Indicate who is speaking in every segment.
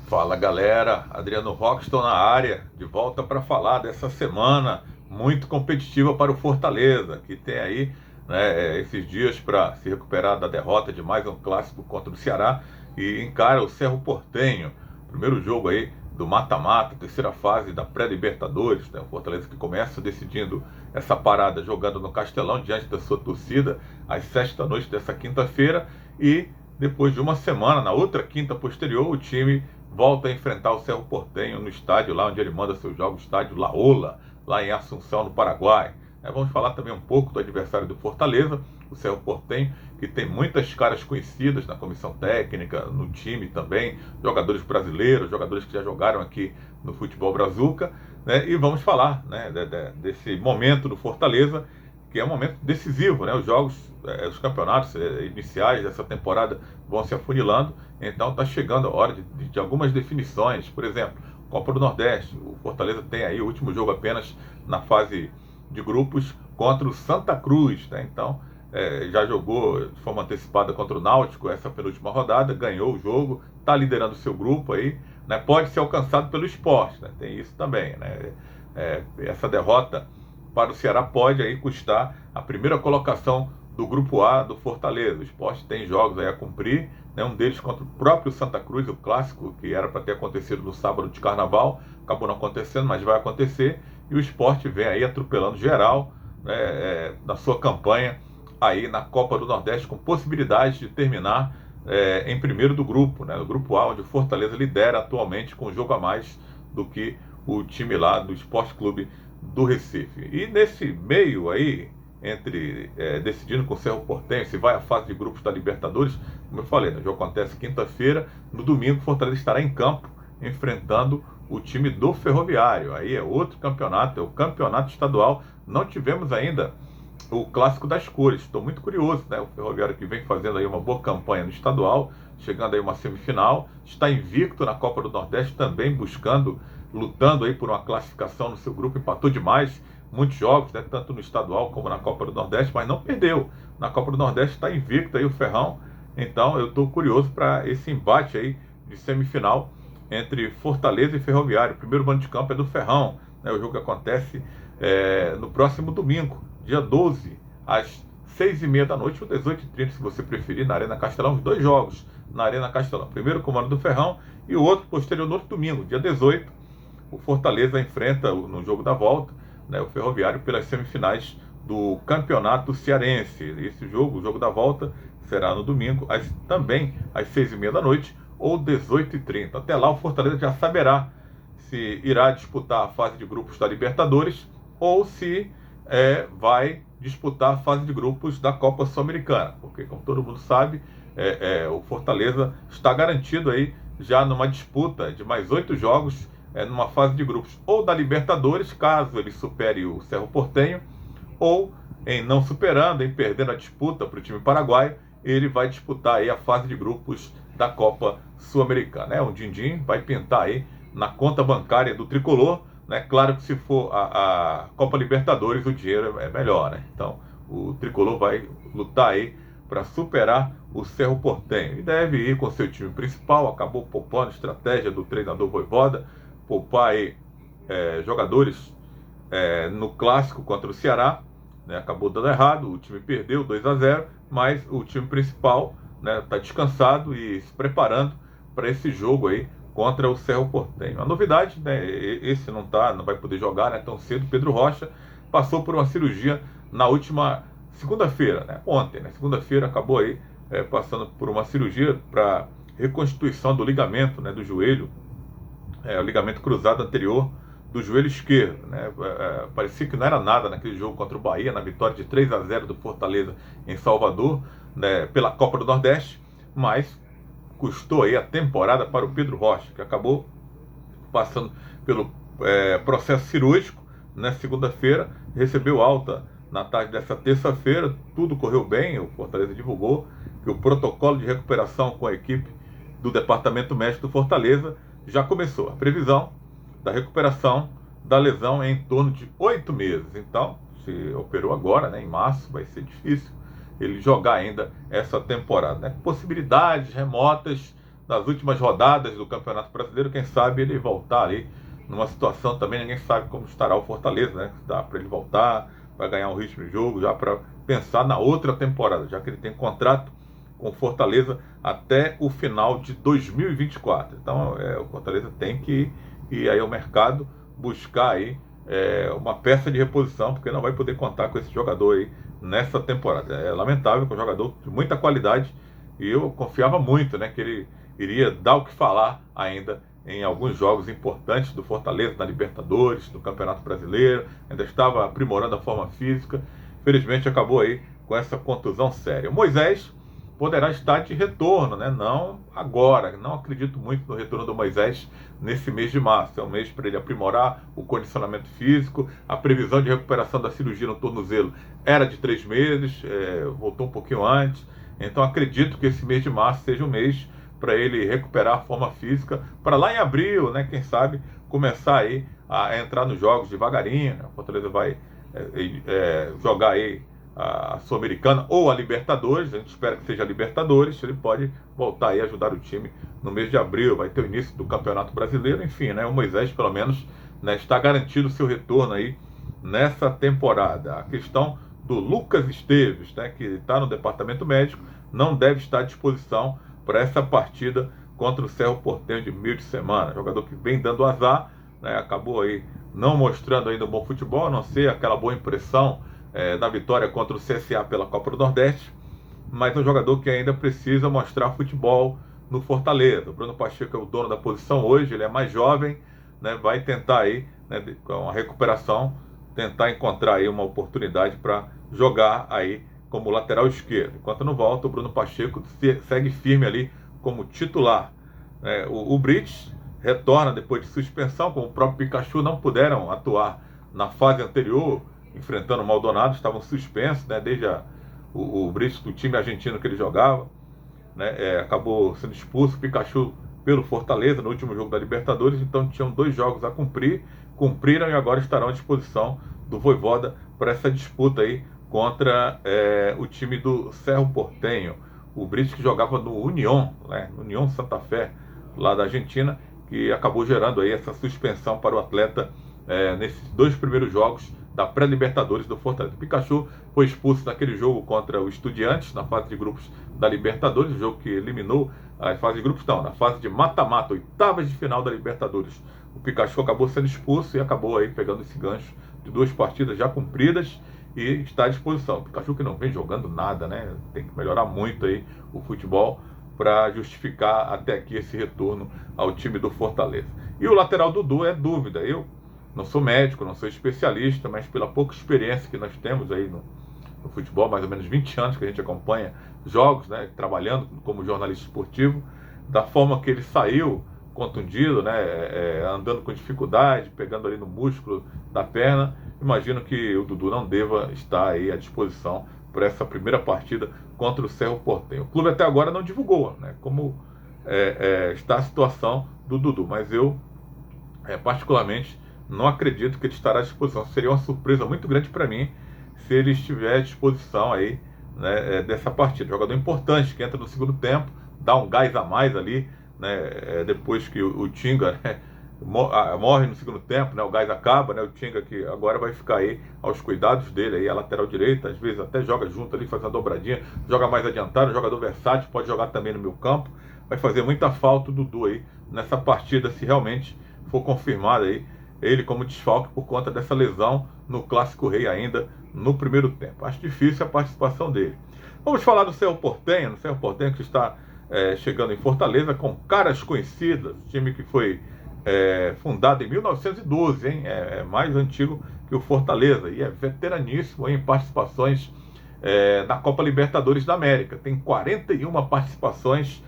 Speaker 1: Fala galera, Adriano Rockston na área, de volta para falar dessa semana muito competitiva para o Fortaleza, que tem aí esses dias para se recuperar da derrota de mais um clássico contra o Ceará e encara o Cerro Porteño, primeiro jogo aí do mata-mata, terceira fase da pré-Libertadores, né? O Fortaleza que começa decidindo essa parada jogando no Castelão diante da sua torcida às 7 da noite dessa quinta-feira e depois de uma semana, na outra quinta posterior, o time volta a enfrentar o Cerro Porteño no estádio lá onde ele manda seus jogos, estádio La Ola, lá em Assunção, no Paraguai. Vamos falar também um pouco do adversário do Fortaleza, o Cerro Porteño, que tem muitas caras conhecidas na comissão técnica, no time também, jogadores brasileiros, jogadores que já jogaram aqui no futebol brazuca, né? E vamos falar, né, desse momento do Fortaleza, que é um momento decisivo, né? Os jogos, os campeonatos iniciais dessa temporada vão se afunilando, então está chegando a hora de algumas definições. Por exemplo, Copa do Nordeste, o Fortaleza tem aí o último jogo apenas na fase de grupos contra o Santa Cruz, né? Então já jogou de forma antecipada contra o Náutico essa penúltima rodada, ganhou o jogo, está liderando o seu grupo aí, né? Pode ser alcançado pelo Sport, né? Tem isso também, né? Essa derrota para o Ceará pode aí custar a primeira colocação do Grupo A do Fortaleza. O Sport tem jogos aí a cumprir, né? Um deles contra o próprio Santa Cruz, o clássico, que era para ter acontecido no sábado de Carnaval, acabou não acontecendo, mas vai acontecer, e o Sport vem aí atropelando geral, né, na sua campanha aí na Copa do Nordeste, com possibilidade de terminar em primeiro do grupo, né, no Grupo A, onde o Fortaleza lidera atualmente com um jogo a mais do que o time lá do Sport Clube do Recife. E nesse meio aí, entre decidindo com o Cerro Porteño se vai à fase de grupos da Libertadores, como eu falei, né, o jogo acontece quinta-feira, no domingo o Fortaleza estará em campo enfrentando o time do Ferroviário. Aí é outro campeonato, é o campeonato estadual. Não tivemos ainda o clássico das cores. Estou muito curioso, né? O Ferroviário que vem fazendo aí uma boa campanha no estadual, chegando aí uma semifinal, está invicto na Copa do Nordeste, também buscando, lutando aí por uma classificação no seu grupo, empatou demais muitos jogos, né? Tanto no estadual como na Copa do Nordeste, mas não perdeu. Na Copa do Nordeste está invicto aí o Ferrão. Então eu estou curioso para esse embate aí de semifinal entre Fortaleza e Ferroviário. O primeiro mando de campo é do Ferrão, né? O jogo que acontece no próximo domingo, dia 12, às 6h30 da noite, ou 18h30, se você preferir, na Arena Castelão. Os dois jogos na Arena Castelão. Primeiro comando do Ferrão e o outro posterior no outro domingo, dia 18. O Fortaleza enfrenta no jogo da volta, né, o Ferroviário pelas semifinais do Campeonato Cearense. Esse jogo, o jogo da volta, será no domingo, também às 6h30 da noite ou 18h30. Até lá o Fortaleza já saberá se irá disputar a fase de grupos da Libertadores ou se vai disputar a fase de grupos da Copa Sul-Americana, porque, como todo mundo sabe, o Fortaleza está garantido aí já numa disputa de mais 8 jogos numa fase de grupos ou da Libertadores, caso ele supere o Cerro Porteño, ou em não superando, em perdendo a disputa para o time paraguaio, ele vai disputar aí a fase de grupos da Copa Sul-Americana. Um din-din vai pintar aí na conta bancária do tricolor, né? Claro que se for a Copa Libertadores o dinheiro é melhor, né? Então o tricolor vai lutar aí para superar o Cerro Porteño e deve ir com seu time principal. Acabou poupando, estratégia do treinador Vojvoda, poupar aí jogadores no clássico contra o Ceará, né? Acabou dando errado, o time perdeu 2-0, mas o time principal está descansado e se preparando para esse jogo aí contra o Cerro Porteño. A novidade, né, esse não vai poder jogar, né, tão cedo. Pedro Rocha passou por uma cirurgia na última segunda-feira, né, ontem, né, segunda-feira acabou aí passando por uma cirurgia para reconstituição do ligamento, né, do joelho, o ligamento cruzado anterior do joelho esquerdo, né? Parecia que não era nada naquele jogo contra o Bahia, na vitória de 3-0 do Fortaleza em Salvador, né, pela Copa do Nordeste, mas custou aí a temporada para o Pedro Rocha, que acabou passando pelo processo cirúrgico na segunda-feira, recebeu alta na tarde dessa terça-feira, tudo correu bem. O Fortaleza divulgou que o protocolo de recuperação com a equipe do Departamento Médico do Fortaleza já começou. A previsão da recuperação da lesão é em torno de 8 meses. Então, se operou agora, né, em março, vai ser difícil ele jogar ainda essa temporada, né? Possibilidades remotas nas últimas rodadas do Campeonato Brasileiro, quem sabe ele voltar ali numa situação também, ninguém sabe como estará o Fortaleza, né? Se dá para ele voltar, vai ganhar um ritmo de jogo, já para pensar na outra temporada, já que ele tem contrato com o Fortaleza até o final de 2024. Então, o Fortaleza tem que ir aí ao mercado buscar aí uma peça de reposição, porque não vai poder contar com esse jogador aí nessa temporada. É lamentável, que é um jogador de muita qualidade, e eu confiava muito, né, que ele iria dar o que falar ainda em alguns jogos importantes do Fortaleza, na Libertadores, do Campeonato Brasileiro, ainda estava aprimorando a forma física. Felizmente acabou aí com essa contusão séria. O Moisés poderá estar de retorno, né? Não agora, não acredito muito no retorno do Moisés nesse mês de março. É um mês para ele aprimorar o condicionamento físico. A previsão de recuperação da cirurgia no tornozelo era de 3 meses, voltou um pouquinho antes. Então acredito que esse mês de março seja um mês para ele recuperar a forma física, para lá em abril, né, quem sabe, começar aí a entrar nos jogos devagarinho, né? O Fortaleza vai jogar aí a Sul-Americana ou a Libertadores, a gente espera que seja a Libertadores, ele pode voltar aí a ajudar o time no mês de abril, vai ter o início do Campeonato Brasileiro, enfim, né, o Moisés pelo menos, né, está garantido o seu retorno aí nessa temporada. A questão do Lucas Esteves, né, que está no departamento médico, não deve estar à disposição para essa partida contra o Cerro Porteño de meio de semana. Jogador que vem dando azar, né, acabou aí não mostrando ainda um bom futebol, a não ser aquela boa impressão da vitória contra o CSA pela Copa do Nordeste, mas é um jogador que ainda precisa mostrar futebol no Fortaleza. O Bruno Pacheco é o dono da posição hoje, ele é mais jovem, né, vai tentar aí, né, com a recuperação, tentar encontrar aí uma oportunidade para jogar aí como lateral esquerdo. Enquanto não volta, o Bruno Pacheco segue firme ali como titular. O Brits retorna depois de suspensão, como o próprio Pikachu, não puderam atuar na fase anterior, enfrentando o Maldonado, estavam suspensos, né, desde o Brits do time argentino que ele jogava, né, acabou sendo expulso, o Pikachu pelo Fortaleza no último jogo da Libertadores, então tinham 2 jogos a cumprir, cumpriram e agora estarão à disposição do Vojvoda para essa disputa aí contra o time do Cerro Porteño. O Brits que jogava no Unión, né, Unión Santa Fé, lá da Argentina, que acabou gerando aí essa suspensão para o atleta nesses 2 primeiros jogos da pré-Libertadores do Fortaleza. O Pikachu foi expulso naquele jogo contra o Estudiantes, na fase de grupos da Libertadores, o jogo que eliminou a fase de grupos, não, na fase de mata-mata, oitavas de final da Libertadores. O Pikachu acabou sendo expulso e acabou aí pegando esse gancho de 2 partidas já cumpridas e está à disposição. O Pikachu que não vem jogando nada, né? Tem que melhorar muito aí o futebol para justificar até aqui esse retorno ao time do Fortaleza. E o lateral Dudu é dúvida. Eu não sou médico, não sou especialista, mas pela pouca experiência que nós temos aí no futebol, mais ou menos 20 anos que a gente acompanha jogos, né, trabalhando como jornalista esportivo, da forma que ele saiu contundido, né, andando com dificuldade, pegando ali no músculo da perna, imagino que o Dudu não deva estar aí à disposição para essa primeira partida contra o Cerro Porteño. O clube até agora não divulgou, né, como está a situação do Dudu, mas eu particularmente não acredito que ele estará à disposição. Seria uma surpresa muito grande para mim se ele estiver à disposição aí, né, dessa partida. Jogador importante que entra no segundo tempo, dá um gás a mais ali, né, depois que o Tinga, né, morre no segundo tempo, né, o gás acaba, né, o Tinga que agora vai ficar aí aos cuidados dele, aí a lateral direita, às vezes até joga junto ali, faz uma dobradinha, joga mais adiantado, jogador versátil, pode jogar também no meio campo. Vai fazer muita falta o Dudu aí nessa partida, se realmente for confirmado aí ele como desfalque por conta dessa lesão no Clássico Rei ainda no primeiro tempo. Acho difícil a participação dele. Vamos falar do Cerro Porteño, no Cerro Porteño que está chegando em Fortaleza com caras conhecidas, time que foi fundado em 1912, hein? É mais antigo que o Fortaleza e é veteraníssimo em participações na Copa Libertadores da América. Tem 41 participações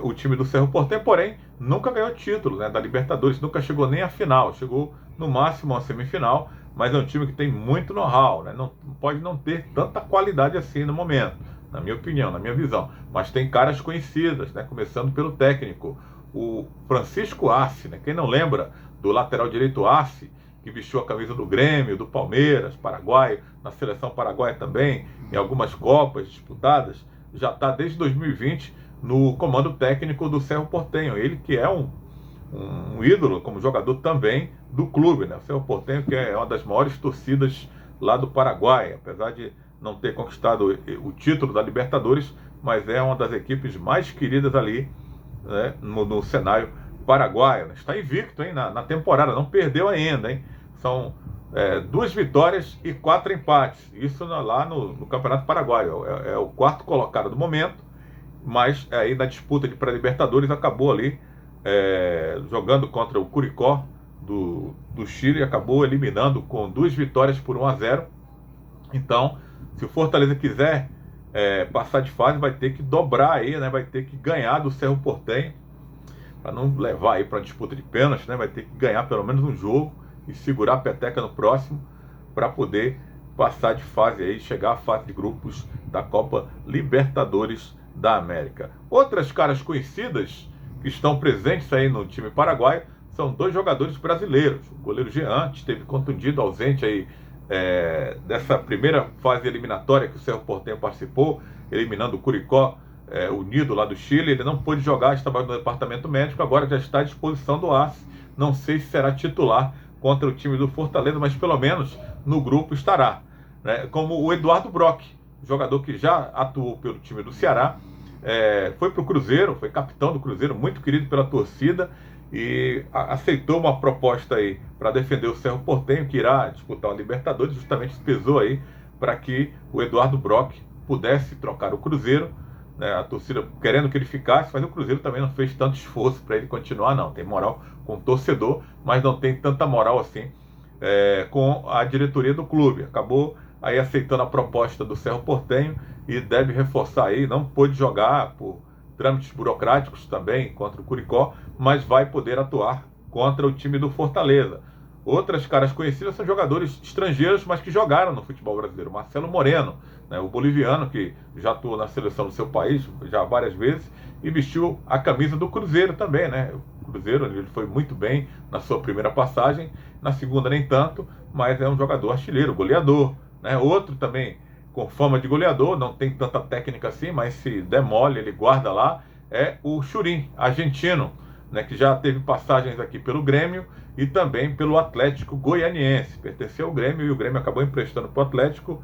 Speaker 1: o time do Cerro Porteño, porém nunca ganhou título, né, da Libertadores, nunca chegou nem à final, chegou no máximo à semifinal, mas é um time que tem muito know-how, né, não pode não ter tanta qualidade assim no momento, na minha opinião, na minha visão, mas tem caras conhecidas, né, começando pelo técnico, o Francisco Arce, né, quem não lembra do lateral direito Arce, que vestiu a camisa do Grêmio, do Palmeiras, paraguaio, na seleção paraguaia também, em algumas Copas disputadas, já está desde 2020 no comando técnico do Cerro Porteño. Ele que é um ídolo como jogador também do clube, né? O Cerro Porteño, que é uma das maiores torcidas lá do Paraguai, apesar de não ter conquistado o título da Libertadores, mas é uma das equipes mais queridas ali, né, no cenário paraguaio. Está invicto, hein, na temporada, não perdeu ainda, hein? São 2 vitórias e 4 empates. Isso lá no Campeonato Paraguaio. É o 4º colocado do momento, mas aí na disputa de pré-libertadores acabou ali jogando contra o Curicó do Chile e acabou eliminando com 2 vitórias por 1-0. Então, se o Fortaleza quiser passar de fase, vai ter que dobrar aí, né? Vai ter que ganhar do Cerro Porteño, para não levar aí para a disputa de pênalti, né? Vai ter que ganhar pelo menos um jogo e segurar a peteca no próximo para poder passar de fase aí, chegar à fase de grupos da Copa Libertadores da América. Outras caras conhecidas que estão presentes aí no time paraguaio são 2 jogadores brasileiros. O goleiro Jean esteve contundido, ausente aí dessa primeira fase eliminatória que o Cerro Porteño participou, eliminando o Curicó Unido lá do Chile. Ele não pôde jogar, estava no departamento médico, agora já está à disposição do AS. Não sei se será titular contra o time do Fortaleza, mas pelo menos no grupo estará, né? Como o Eduardo Brock, jogador que já atuou pelo time do Ceará, foi para o Cruzeiro, foi capitão do Cruzeiro, muito querido pela torcida, e aceitou uma proposta aí para defender o Cerro Porteño, que irá disputar a Libertadores. Justamente pesou aí para que o Eduardo Brock pudesse trocar o Cruzeiro, né? A torcida querendo que ele ficasse, mas o Cruzeiro também não fez tanto esforço para ele continuar, não. Tem moral com o torcedor, mas não tem tanta moral assim com a diretoria do clube. Acabou aí aceitando a proposta do Cerro Porteño e deve reforçar aí. Não pôde jogar por trâmites burocráticos também contra o Curicó, mas vai poder atuar contra o time do Fortaleza. Outras caras conhecidas são jogadores estrangeiros, mas que jogaram no futebol brasileiro. Marcelo Moreno, né, o boliviano, que já atuou na seleção do seu país já várias vezes e vestiu a camisa do Cruzeiro também, né? O Cruzeiro, ele foi muito bem na sua primeira passagem, na segunda nem tanto, mas é um jogador artilheiro, goleador, né? Outro também com fama de goleador, não tem tanta técnica assim, mas se der mole, ele guarda lá, é o Churin, argentino, né, que já teve passagens aqui pelo Grêmio e também pelo Atlético Goianiense. Pertenceu ao Grêmio e o Grêmio acabou emprestando para o Atlético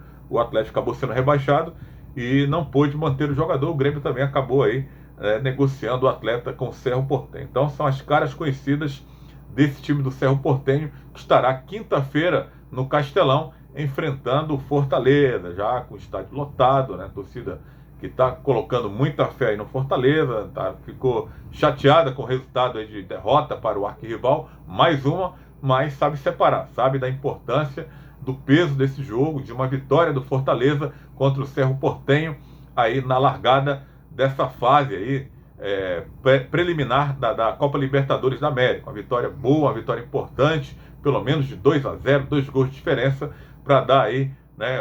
Speaker 1: acabou sendo rebaixado e não pôde manter o jogador. O Grêmio também acabou aí negociando o atleta com o Cerro Porteño. Então são as caras conhecidas desse time do Cerro Porteño, que estará quinta-feira no Castelão, enfrentando o Fortaleza, já com o estádio lotado, né? A torcida que está colocando muita fé aí no Fortaleza, ficou chateada com o resultado aí de derrota para o arquirrival, mais uma, mas sabe separar, sabe da importância, do peso desse jogo, de uma vitória do Fortaleza contra o Cerro Porteño, aí na largada dessa fase aí, preliminar da Copa Libertadores da América. Uma vitória boa, uma vitória importante, pelo menos de 2-0, 2 gols de diferença, para dar aí, né,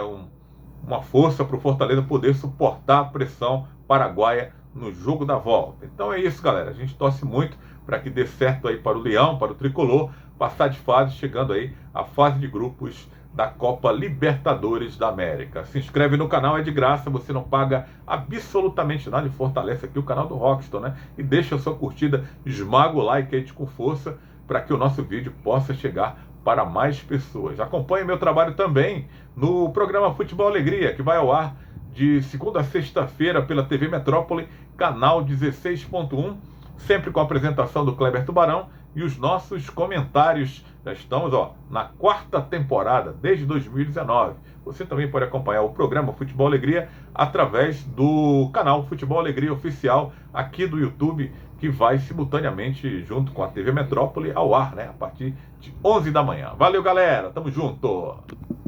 Speaker 1: uma força para o Fortaleza poder suportar a pressão paraguaia no jogo da volta. Então é isso, galera. A gente torce muito para que dê certo aí para o Leão, para o Tricolor, passar de fase, chegando aí à fase de grupos da Copa Libertadores da América. Se inscreve no canal, é de graça, você não paga absolutamente nada e fortalece aqui o canal do Rockston, né? E deixa a sua curtida, esmaga o like aí com força para que o nosso vídeo possa chegar para mais pessoas. Acompanhe meu trabalho também no programa Futebol Alegria, que vai ao ar de segunda a sexta-feira pela TV Metrópole, canal 16.1, sempre com a apresentação do Kleber Tubarão e os nossos comentários. Já estamos na 4ª temporada, desde 2019. Você também pode acompanhar o programa Futebol Alegria através do canal Futebol Alegria Oficial aqui do YouTube, que vai simultaneamente junto com a TV Metrópole ao ar, né, a partir de 11 da manhã. Valeu, galera, tamo junto!